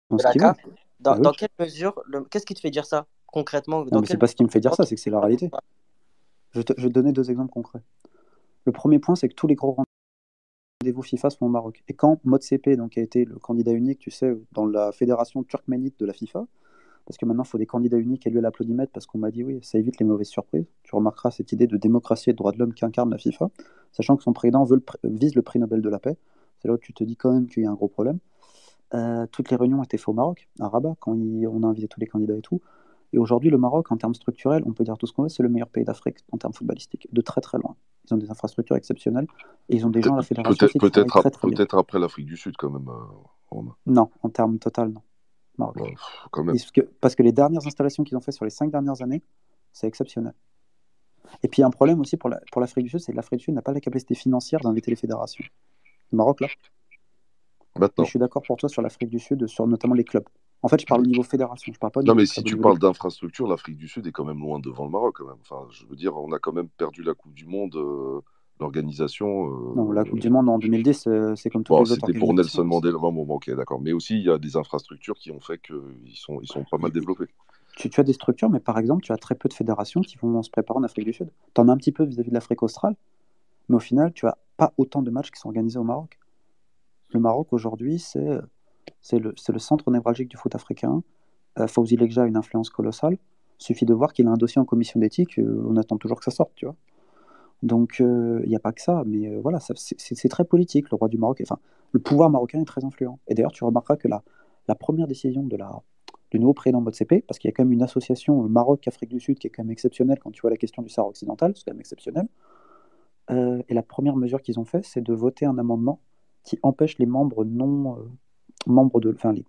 dans de ce la qu'ils veulent. CAF. Bah Dans oui. quelle mesure, qu'est-ce qui te fait dire ça concrètement? Non, Dans mais c'est quelle pas ce qui me fait dire mesure ça, c'est que c'est la réalité. Je vais te donner deux exemples concrets. Le premier point, c'est que tous les grands rendez-vous FIFA sont au Maroc. Et quand Motsepe, donc, a été le candidat unique, tu sais, dans la fédération turkménite de la FIFA, parce que maintenant il faut des candidats uniques élus à l'applaudimètre, parce qu'on m'a dit oui, ça évite les mauvaises surprises. Tu remarqueras cette idée de démocratie et de droits de l'homme qu'incarne la FIFA, sachant que son président vise le prix Nobel de la paix. C'est là où tu te dis quand même qu'il y a un gros problème. Toutes les réunions étaient faites au Maroc, à Rabat, quand on a invité tous les candidats et tout. Et aujourd'hui, le Maroc, en termes structurels, on peut dire tout ce qu'on veut, c'est le meilleur pays d'Afrique en termes footballistiques, de très très loin. Ils ont des infrastructures exceptionnelles et ils ont des gens à la fédération aussi qui travaillent très très bien. Peut-être après l'Afrique du Sud, quand même, Romain. Non, en termes total, non. Maroc. Ouais, quand même. Parce que les dernières installations qu'ils ont fait sur les 5 dernières années, c'est exceptionnel. Et puis il y a un problème aussi pour l'Afrique du Sud, c'est que l'Afrique du Sud n'a pas la capacité financière d'inviter les fédérations. Le Maroc, là. Mais je Maintenant. suis d'accord pour toi sur l'Afrique du Sud, sur notamment les clubs. En fait, je parle au niveau fédération, je parle pas au Non, niveau mais des si clubs. Au tu niveau des parles clubs. d'infrastructure, l'Afrique du Sud est quand même loin devant le Maroc, quand même. Enfin, je veux dire, on a quand même perdu la Coupe du Monde, l'organisation. Non, la Coupe du Monde en 2010, c'est comme toutes Bon, les autres c'était pour Nelson organisations. Mandela. Bon, ok, d'accord. Mais aussi, il y a des infrastructures qui ont fait ils sont pas mal développés. Tu as des structures, mais par exemple, tu as très peu de fédérations qui vont se préparer en Afrique du Sud. Tu en as un petit peu vis-à-vis de l'Afrique australe, mais au final, tu as pas autant de matchs qui sont organisés au Maroc. Le Maroc, aujourd'hui, c'est le centre névralgique du foot africain. Fawzi Lekja a une influence colossale. Il suffit de voir qu'il a un dossier en commission d'éthique, on attend toujours que ça sorte, tu vois. Donc, il n'y a pas que ça, mais voilà, c'est très politique. Le roi du Maroc, enfin, le pouvoir marocain est très influent. Et d'ailleurs, tu remarqueras que la première décision du nouveau président Motsepe, parce qu'il y a quand même une association Maroc-Afrique du Sud qui est quand même exceptionnelle quand tu vois la question du Sahara occidental, c'est quand même exceptionnel. Et la première mesure qu'ils ont fait, c'est de voter un amendement qui empêche les membres non membres enfin les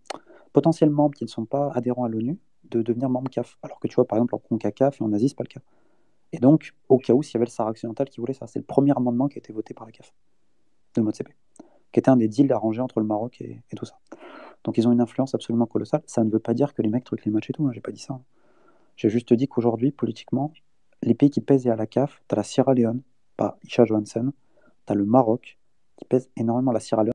potentiels membres qui ne sont pas adhérents à l'ONU de devenir membres CAF. Alors que tu vois, par exemple, en CONCACAF et en Asie, c'est pas le cas. Et donc, au cas où, s'il y avait le Sahara occidental qui voulait ça, c'est le premier amendement qui a été voté par la CAF de Motsepe, qui était un des deals arrangés entre le Maroc et tout ça. Donc, ils ont une influence absolument colossale. Ça ne veut pas dire que les mecs truquent les matchs et tout, hein, j'ai pas dit ça. J'ai juste dit qu'aujourd'hui, politiquement, les pays qui pèsent à la CAF, tu as la Sierra Leone, pas Isha Johansen, tu as le Maroc, qui pèse énormément la Sierra Leone.